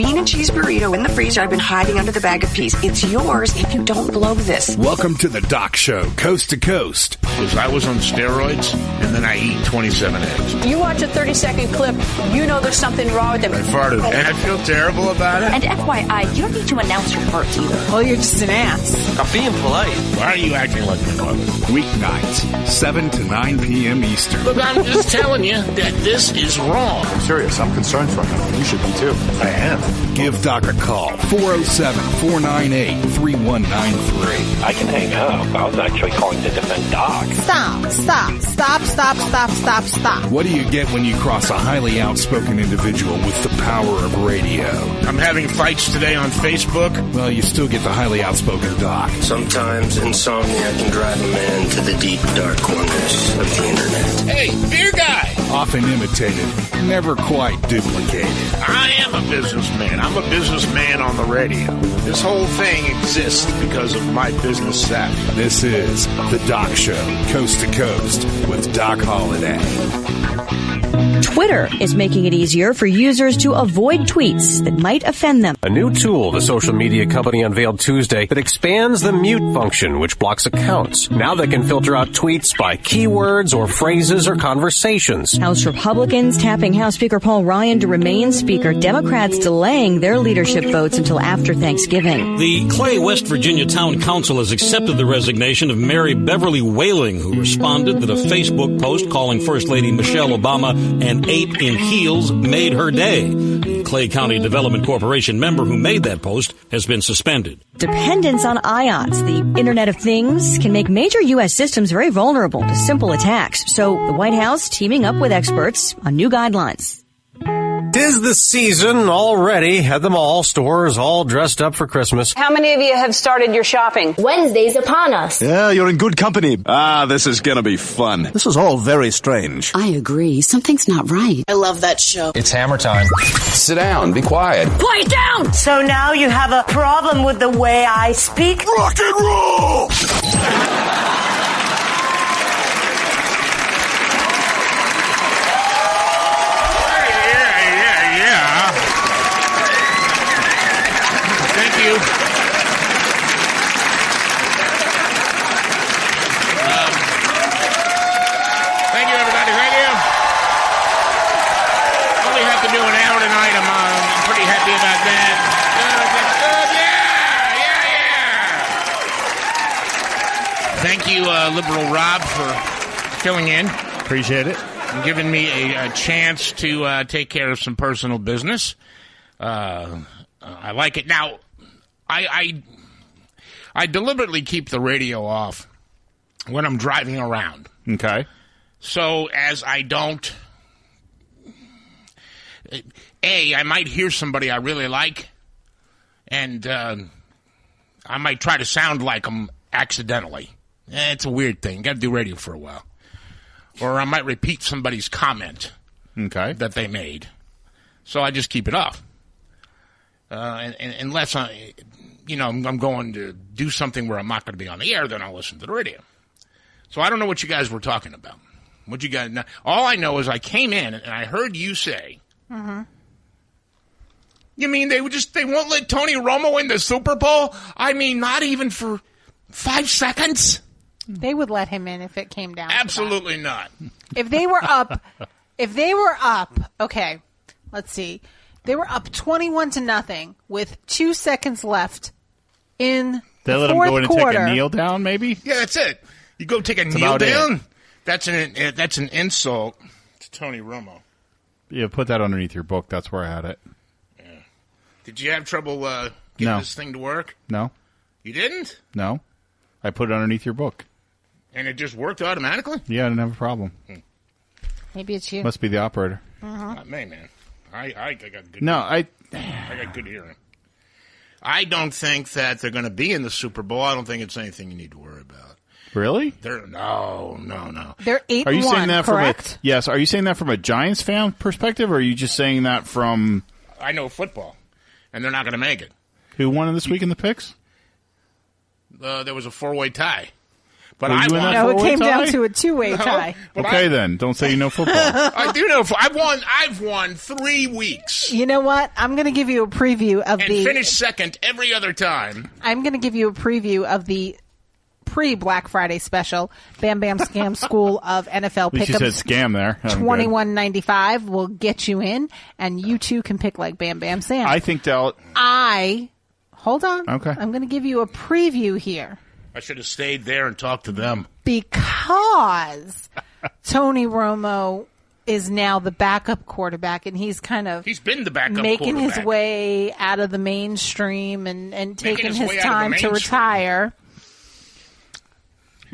bean and cheese burrito in the freezer I've been hiding under the bag of peas. It's yours if you don't blow this. Welcome to the Doc Show, coast to coast. Because I was on steroids, and then I eat 27 eggs. You watch a 30-second clip, you know there's something wrong with it. I farted, and I feel terrible about it. And FYI, you don't need to announce your farts either. Well, you're just an ass. I'm being polite. Why are you acting like my mother? Weeknights, 7 to 9 p.m. Eastern. Look, I'm just telling you that this is wrong. I'm serious. I'm concerned for him. You should be too. I am. Give Doc a call, 407-498-3193. I can hang up. I was actually calling to defend Doc. Stop. What do you get when you cross a highly outspoken individual with the power of radio? I'm having fights today on Facebook. Well, you still get the highly outspoken Doc. Sometimes insomnia can drive a man to the deep, dark corners of the internet. Hey, beer guy! Often imitated, never quite duplicated. I am a businessman. I'm a businessman on the radio. This whole thing exists because of my business savvy. This is The Doc Show, coast to coast, with Doc Holliday. Twitter is making it easier for users to avoid tweets that might offend them. A new tool the social media company unveiled Tuesday that expands the mute function, which blocks accounts. Now they can filter out tweets by keywords or phrases or conversations. House Republicans tapping House Speaker Paul Ryan to remain Speaker. Democrats delaying their leadership votes until after Thanksgiving. The Clay, West Virginia Town Council has accepted the resignation of Mary Beverly Whaling, who responded that a Facebook post calling First Lady Michelle Obama an ape in heels made her day. The Clay County Development Corporation member who made that post has been suspended. Dependence on IOTs, the Internet of Things, can make major U.S. systems very vulnerable to simple attacks. So the White House teaming up with experts on new guidelines. 'Tis the season already at the mall. Stores all dressed up for Christmas. How many of you have started your shopping? Wednesday's upon us. Yeah, you're in good company. This is gonna be fun. This is all very strange. I agree. Something's not right. I love that show. It's hammer time. Sit down. Be quiet. Quiet down! So now you have a problem with the way I speak? Rock and roll! You. Thank you, everybody. Thank you. Only have to do an hour tonight. I'm pretty happy about that. Yeah. Thank you, Liberal Rob, for filling in. Appreciate it. And giving me a chance to take care of some personal business. I like it. Now, I deliberately keep the radio off when I'm driving around. Okay. So as I don't... I might hear somebody I really like, and I might try to sound like them accidentally. It's a weird thing. Got to do radio for a while. Or I might repeat somebody's comment that they made. So I just keep it off. Unless I'm going to do something where I'm not going to be on the air, then I'll listen to the radio. So I don't know what you guys were talking about. What you guys? All I know is I came in and I heard you say, "You mean they won't let Tony Romo in the Super Bowl? I mean, not even for 5 seconds." They would let him in if it came down. Absolutely not. If they were up, okay, let's see. They were up 21-0 with 2 seconds left in they the let fourth him go in and quarter. take a kneel down, maybe? Yeah, that's it. You go take a kneel down? That's an insult to Tony Romo. Yeah, put that underneath your book. That's where I had it. Yeah. Did you have trouble getting this thing to work? No. You didn't? No. I put it underneath your book. And it just worked automatically? Yeah, I didn't have a problem. Maybe it's you. Must be the operator. Not me, man. I got good. No, I got good hearing. I don't think that they're going to be in the Super Bowl. I don't think it's anything you need to worry about. Really? No. They're 8-1. Are you saying that correct? Yes. Are you saying that from a Giants fan perspective, or are you just saying that from? I know football, and they're not going to make it. Who won this week in the picks? There was a 4-way tie. But Were I you in won. that No, it four-way came tie? down to a two-way tie. But Okay, then. Don't say you know football. I do know. I've won 3 weeks You know what? I'm going to give you a preview of and finished second every other time. I'm going to give you a preview of the pre-Black Friday special, Bam Bam Scam School of NFL At least you Pick'ems. said scam there. Oh, good. $21.95 will get you in, and you too can pick like Bam Bam Sam. I think that. Hold on. Okay. I'm going to give you a preview here I should have stayed there and talked to them. because Tony Romo is now the backup quarterback, and he's been the backup making his way out of the mainstream and taking his time to retire.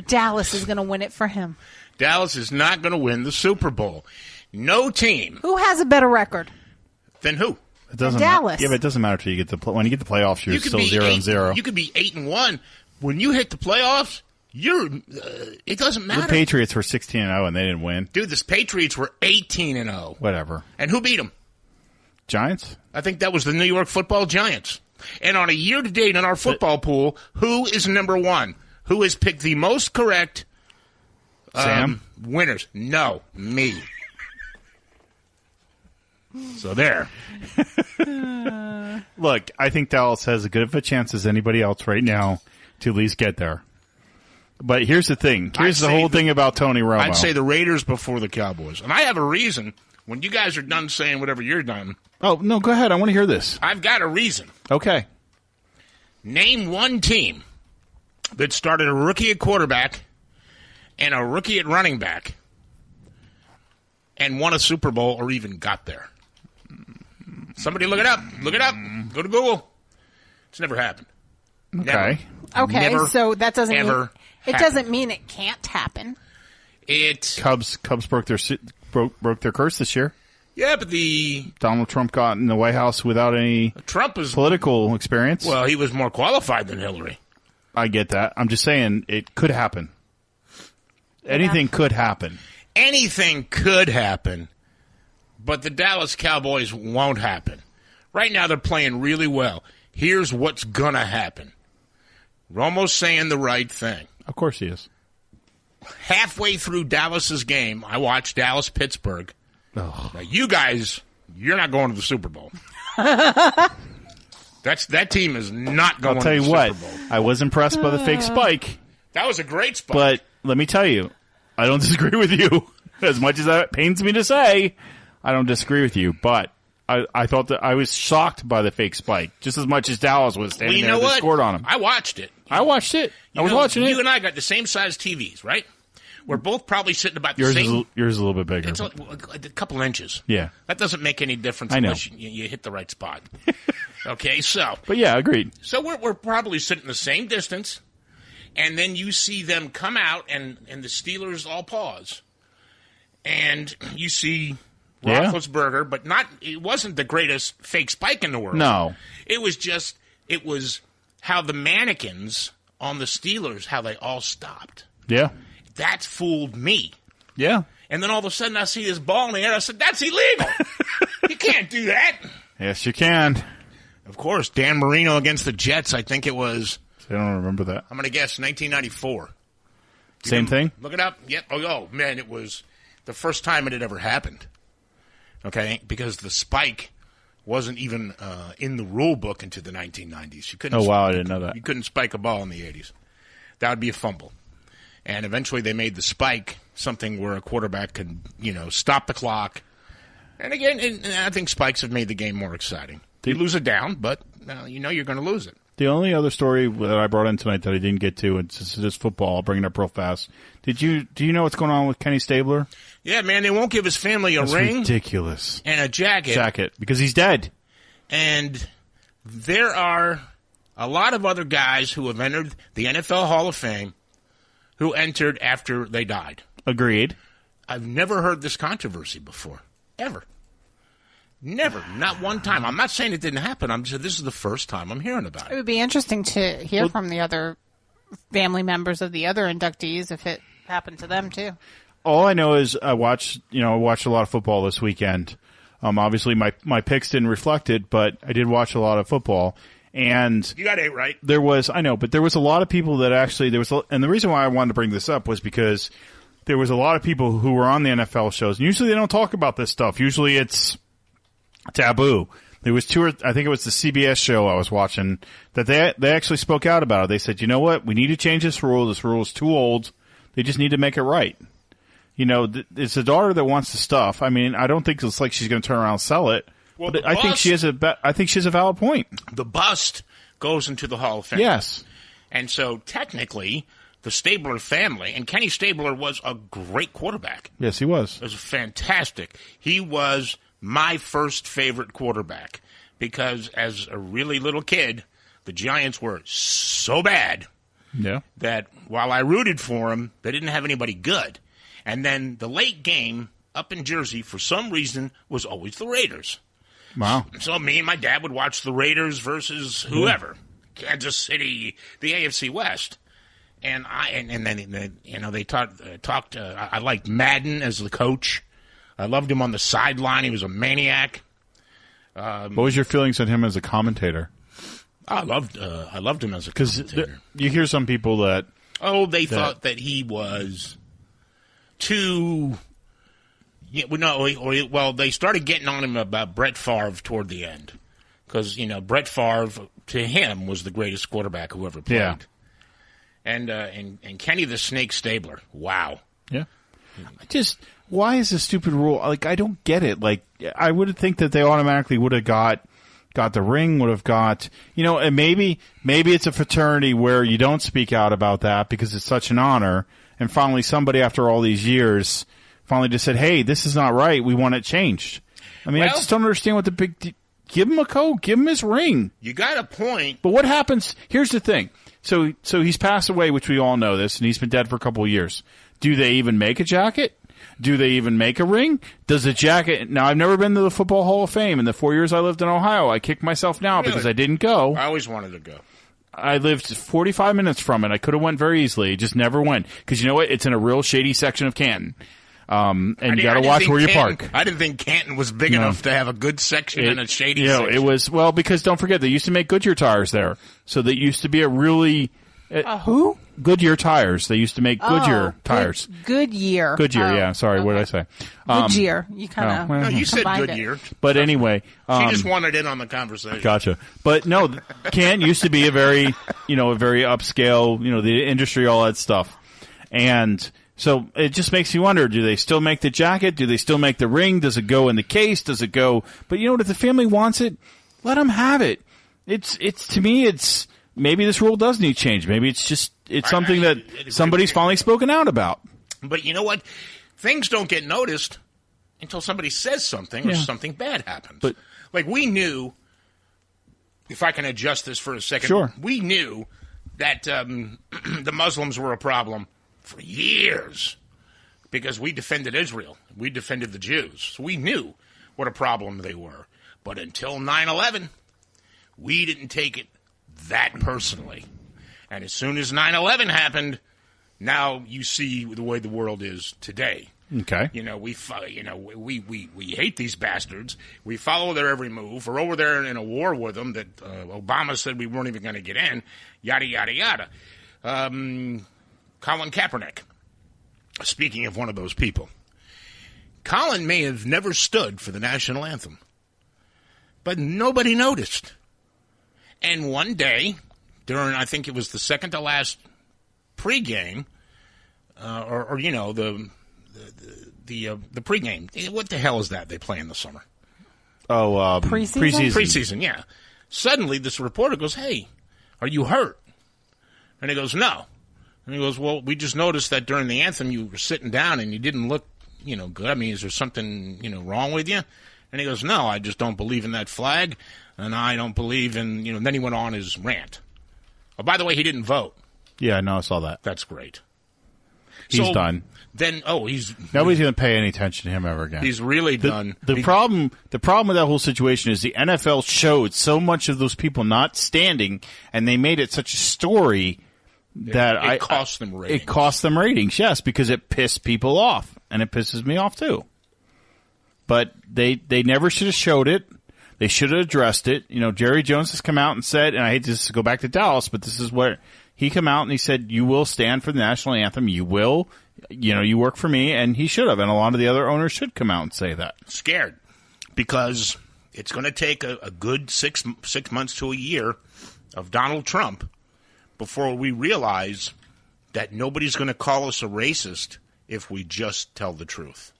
Dallas is going to win it for him. Dallas is not going to win the Super Bowl. No team. Who has a better record? Then who? It doesn't Dallas. Yeah, but it doesn't matter till you get when you get the playoffs. You're still 0-0. You could be 8-1. When you hit the playoffs, it doesn't matter. The Patriots were 16-0 and they didn't win. Dude, the Patriots were 18-0. Whatever. And who beat them? Giants? I think that was the New York Football Giants. And on a year-to-date in our football pool, who is number one? Who has picked the most correct Sam? Winners? No, me. So there. Look, I think Dallas has as good of a chance as anybody else right now to at least get there. But here's the thing. Here's the whole thing about Tony Romo. I'd say the Raiders before the Cowboys. And I have a reason. When you guys are done saying whatever you're done. Oh, no, go ahead. I want to hear this. I've got a reason. Okay. Name one team that started a rookie at quarterback and a rookie at running back and won a Super Bowl or even got there. Somebody look it up. Look it up. Go to Google. It's never happened. Okay. Never. Okay, Never, so that doesn't mean ever it happened. doesn't mean it can't happen. Cubs broke their curse this year. Yeah, but the Donald Trump got in the White House without any political experience. Well, he was more qualified than Hillary. I get that. I'm just saying it could happen. Anything could happen. Anything could happen, but the Dallas Cowboys won't happen. Right now they're playing really well. Here's what's going to happen. Romo's saying the right thing. Of course he is. Halfway through Dallas's game, I watched Dallas-Pittsburgh. Oh. Now, you guys, you're not going to the Super Bowl. That team is not going I'll tell to the you what, Super Bowl. I was impressed by the fake spike. That was a great spike. But let me tell you, I don't disagree with you. As much as that pains me to say, I don't disagree with you. But I thought that I was shocked by the fake spike, just as much as Dallas was standing there and scored on him. I watched it. I watched it. I was watching it. You and I got the same size TVs, right? We're both probably sitting about the same. Yours is a little bit bigger. It's a couple inches. Yeah. That doesn't make any difference I know. unless you hit the right spot. Okay, so. But yeah, agreed. So we're probably sitting the same distance, and then you see them come out, and the Steelers all pause. And you see Roethlisberger, but it wasn't the greatest fake spike in the world. No. It was how the mannequins on the Steelers, how they all stopped. Yeah. That fooled me. Yeah. And then all of a sudden I see this ball in the air. I said, that's illegal. You can't do that. Yes, you can. Of course, Dan Marino against the Jets, I think it was. I don't remember that. I'm going to guess 1994. Same thing? Look it up. Yep. Oh, man, it was the first time it had ever happened. Okay? Because the spike wasn't even in the rule book into the 1990s. You couldn't. Oh, wow, I didn't know that. You couldn't spike a ball in the 80s. That would be a fumble. And eventually they made the spike something where a quarterback could, stop the clock. And again, I think spikes have made the game more exciting. You lose it down, but you're going to lose it. The only other story that I brought in tonight that I didn't get to, and since it is football, I'll bring it up real fast. Do you know what's going on with Kenny Stabler? Yeah, man, they won't give his family a That's ring. Ridiculous. And a jacket. Because he's dead. And there are a lot of other guys who have entered the NFL Hall of Fame who entered after they died. Agreed. I've never heard this controversy before. Ever. Never. Not one time. I'm not saying it didn't happen. I'm just this is the first time I'm hearing about It it. would be interesting to hear from the other family members of the other inductees if it happened to them too. All I know is I watched a lot of football this weekend. Obviously my picks didn't reflect it, but I did watch a lot of football. And you got 8 right. There was a lot of people that actually and the reason why I wanted to bring this up was because there was a lot of people who were on the NFL shows. And usually they don't talk about this stuff. Usually it's taboo. There was I think it was the CBS show I was watching that they actually spoke out about it. They said, you know what, we need to change this rule. This rule is too old. They just need to make it right. You know, it's the daughter that wants the stuff. I mean, I don't think it's like she's going to turn around and sell it. Well, but I think she has a valid point. The bust goes into the Hall of Fame. Yes. And so technically, the Stabler family, and Kenny Stabler was a great quarterback. Yes, he was. It was fantastic. He was my first favorite quarterback because as a really little kid, the Giants were so bad that while I rooted for them, they didn't have anybody good. And then the late game up in Jersey, for some reason, was always the Raiders. Wow. So me and my dad would watch the Raiders versus whoever. Kansas City, the AFC West. And then you know, they talked I liked Madden as the coach. I loved him on the sideline. He was a maniac. What was your feelings on him as a commentator? I loved him as a commentator. You hear some people that thought that he was too. Yeah, well, they started getting on him about Brett Favre toward the end because Brett Favre to him was the greatest quarterback who ever played. Yeah. And Kenny the Snake Stabler, wow. Yeah. Why is this stupid rule? Like, I don't get it. Like, I would think that they automatically would have got the ring, would have got, and maybe it's a fraternity where you don't speak out about that because it's such an honor. And finally, somebody after all these years finally just said, hey, this is not right. We want it changed. I mean, I just don't understand what the big give him a coat, give him his ring. You got a point. But what happens? Here's the thing. So he's passed away, which we all know this, and he's been dead for a couple of years. Do they even make a jacket? Do they even make a ring? Does a jacket... Now, I've never been to the Football Hall of Fame. In the 4 years I lived in Ohio, I kick myself now because I didn't go. I always wanted to go. I lived 45 minutes from it. I could have went very easily. Just never went. Because you know what? It's in a real shady section of Canton. And you got to watch where you park. I didn't think Canton was big enough to have a good section and a shady section. It was... Well, because don't forget, they used to make Goodyear tires there. So they used to be a really... who? Goodyear tires. They used to make Goodyear tires. Goodyear. Goodyear, yeah. Sorry, what did I say? Goodyear. You kind of... No, you said Goodyear. But anyway... she just wanted in on the conversation. Gotcha. But no, Canton used to be a very upscale, the industry, all that stuff. And so it just makes you wonder, do they still make the jacket? Do they still make the ring? Does it go in the case? Does it go... But you know what? If the family wants it, let them have it. It's to me, it's... Maybe this rule does need change. Maybe it's something that somebody's finally spoken out about. But you know what? Things don't get noticed until somebody says something or something bad happens. But like we knew, if I can adjust this for a second, sure. We knew that the Muslims were a problem for years because we defended Israel. We defended the Jews. So we knew what a problem they were. But until 9/11, we didn't take it that personally. And as soon as 9/11 happened, now you see the way the world is today. Okay. We hate these bastards. We follow their every move. We're over there in a war with them that Obama said we weren't even going to get in. Yada, yada, yada. Colin Kaepernick. Speaking of one of those people. Colin may have never stood for the national anthem. But nobody noticed. And one day, during, I think it was the second to last pregame, the pregame. What the hell is that they play in the summer? Oh, preseason? Preseason, yeah. Suddenly, this reporter goes, hey, are you hurt? And he goes, no. And he goes, well, we just noticed that during the anthem you were sitting down and you didn't look, good. I mean, is there something, wrong with you? And he goes, no, I just don't believe in that flag. And I don't believe in, then he went on his rant. Oh, by the way, he didn't vote. Yeah, no, I saw that. That's great. He's done. Then, nobody's going to pay any attention to him ever again. He's really done. The problem with that whole situation is the NFL showed so much of those people not standing, and they made it such a story that it cost them ratings. It cost them ratings, yes, because it pissed people off, and it pisses me off too. But they never should have showed it. They should have addressed it. Jerry Jones has come out and said, and I hate to go back to Dallas, but this is what he came out and he said, you will stand for the national anthem. You will. You work for me, and he should have. And a lot of the other owners should come out and say that. Scared. Because it's going to take a good 6 months to a year of Donald Trump before we realize that nobody's going to call us a racist if we just tell the truth.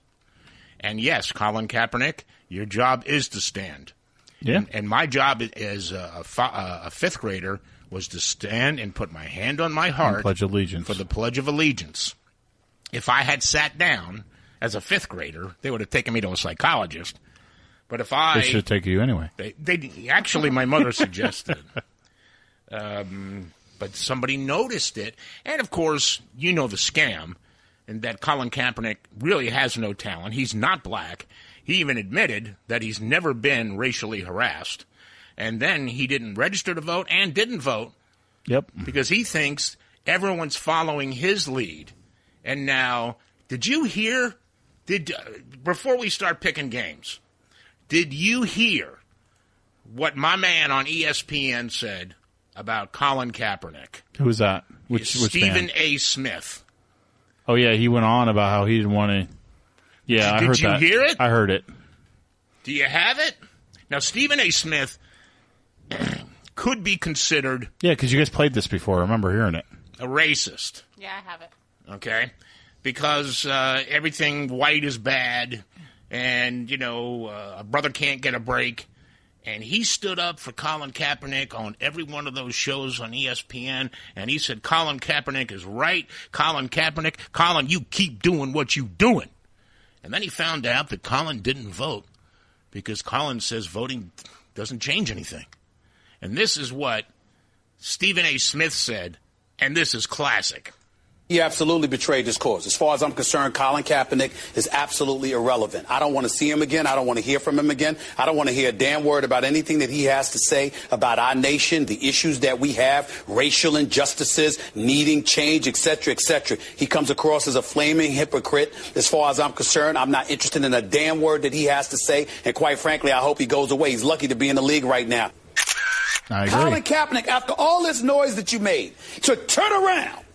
And yes, Colin Kaepernick, your job is to stand. Yeah. And my job as a fifth grader was to stand and put my hand on my heart. Pledge allegiance. For the Pledge of Allegiance. If I had sat down as a fifth grader, they would have taken me to a psychologist. But if I... They should have taken you anyway. They actually, my mother suggested. But somebody noticed it. And, of course, the scam, and that Colin Kaepernick really has no talent. He's not black. He even admitted that he's never been racially harassed. And then he didn't register to vote and didn't vote. Yep. Because he thinks everyone's following his lead. And now, did you hear, before we start picking games, did you hear what my man on ESPN said about Colin Kaepernick? Who was that? Which Stephen man? A. Smith. Oh, yeah, he went on about how he didn't want to. Yeah, I heard that. Did you hear it? I heard it. Do you have it? Now, Stephen A. Smith could be considered... Yeah, because you guys played this before. I remember hearing it. A racist. Yeah, I have it. Okay? Because everything white is bad, and, a brother can't get a break. And he stood up for Colin Kaepernick on every one of those shows on ESPN, and he said, Colin Kaepernick is right. Colin, you keep doing what you doing. And then he found out that Colin didn't vote because Colin says voting doesn't change anything. And this is what Stephen A. Smith said, and this is classic. He absolutely betrayed his cause. As far as I'm concerned, Colin Kaepernick is absolutely irrelevant. I don't want to see him again. I don't want to hear from him again. I don't want to hear a damn word about anything that he has to say about our nation, the issues that we have, racial injustices, needing change, et cetera, et cetera. He comes across as a flaming hypocrite. As far as I'm concerned, I'm not interested in a damn word that he has to say. And quite frankly, I hope he goes away. He's lucky to be in the league right now. I agree. Colin Kaepernick, after all this noise that you made, to turn around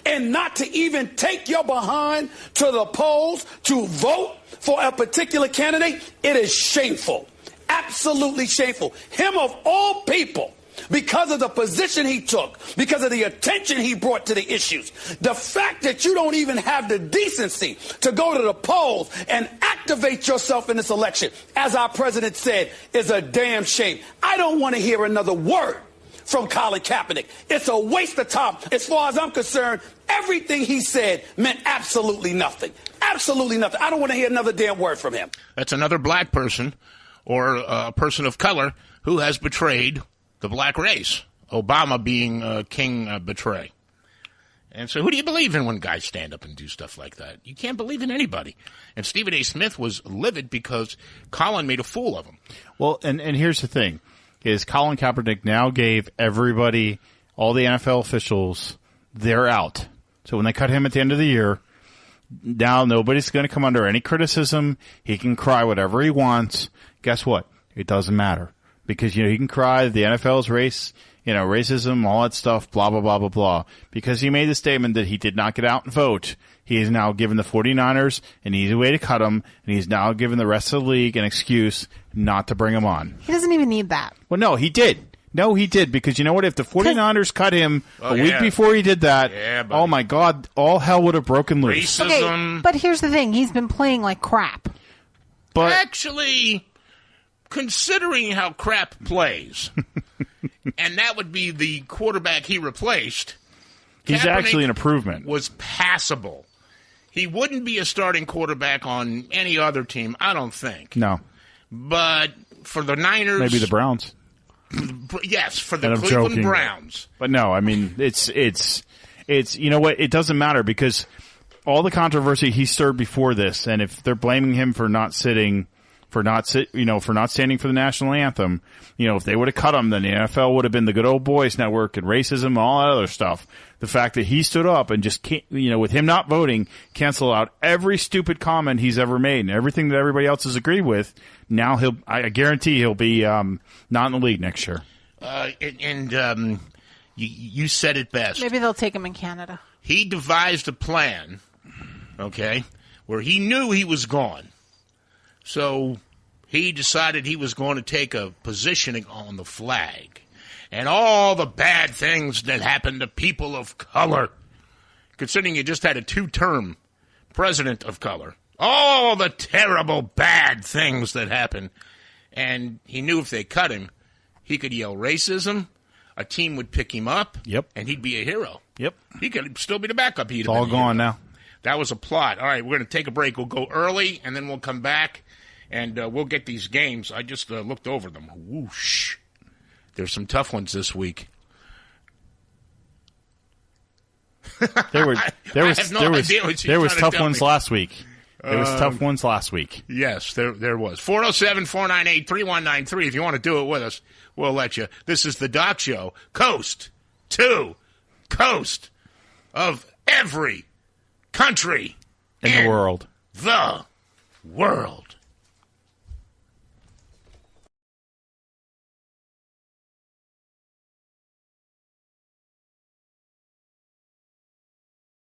and not to even take your behind to the polls to vote for a particular candidate, it is shameful. Absolutely shameful. Him of all people, because of the position he took, because of the attention he brought to the issues, the fact that you don't even have the decency to go to the polls and activate yourself in this election, as our president said, is a damn shame. I don't want to hear another word from Colin Kaepernick. It's a waste of time. As far as I'm concerned, everything he said meant absolutely nothing. Absolutely nothing. I don't want to hear another damn word from him. That's another black person or a person of color who has betrayed the black race. Obama being king betray. And so who do you believe in when guys stand up and do stuff like that? You can't believe in anybody. And Stephen A. Smith was livid because Colin made a fool of him. Well, and here's the thing. Is Colin Kaepernick now gave everybody, all the NFL officials, they're out. So when they cut him at the end of the year, now nobody's going to come under any criticism. He can cry whatever he wants. Guess what? It doesn't matter. Because, he can cry the NFL's racism, all that stuff, blah, blah, blah, blah, blah. Because he made the statement that he did not get out and vote. He has now given the 49ers an easy way to cut him, and he's now given the rest of the league an excuse not to bring him on. He doesn't even need that. Well, no, he did. No, he did, because you know what? If the 49ers cut him a week before he did that, oh my God, all hell would have broken loose. Racism. Okay, but here's the thing. He's been playing like crap. But actually, considering how crap plays, and that would be the quarterback he replaced, he's Kaepernick actually an improvement. Was passable. He wouldn't be a starting quarterback on any other team, I don't think. No. But for the Niners... Maybe the Browns. Yes, for the Cleveland Browns. But no, I mean, it's you know what? It doesn't matter because all the controversy he stirred before this, and if they're blaming him for not sitting for not standing for the national anthem. If they would have cut him, then the NFL would have been the Good Old Boys Network and racism and all that other stuff. The fact that he stood up and just can't, with him not voting, cancel out every stupid comment he's ever made and everything that everybody else has agreed with. Now I guarantee he'll be not in the league next year. You said it best. Maybe they'll take him in Canada. He devised a plan, okay, where he knew he was gone. So he decided he was going to take a positioning on the flag and all the bad things that happened to people of color, considering you just had a 2-term president of color. All the terrible bad things that happened. And he knew if they cut him, he could yell racism, a team would pick him up, and he'd be a hero. Yep. He could still be the backup. It's all gone now. That was a plot. All right, we're going to take a break. We'll go early, and then we'll come back, and we'll get these games. I just looked over them. Whoosh. There's some tough ones this week. There was tough ones last week. There was tough ones last week. Yes, there was. 407-498-3193. If you want to do it with us, we'll let you. This is the Doc Show, coast to coast of every country in the world. The world.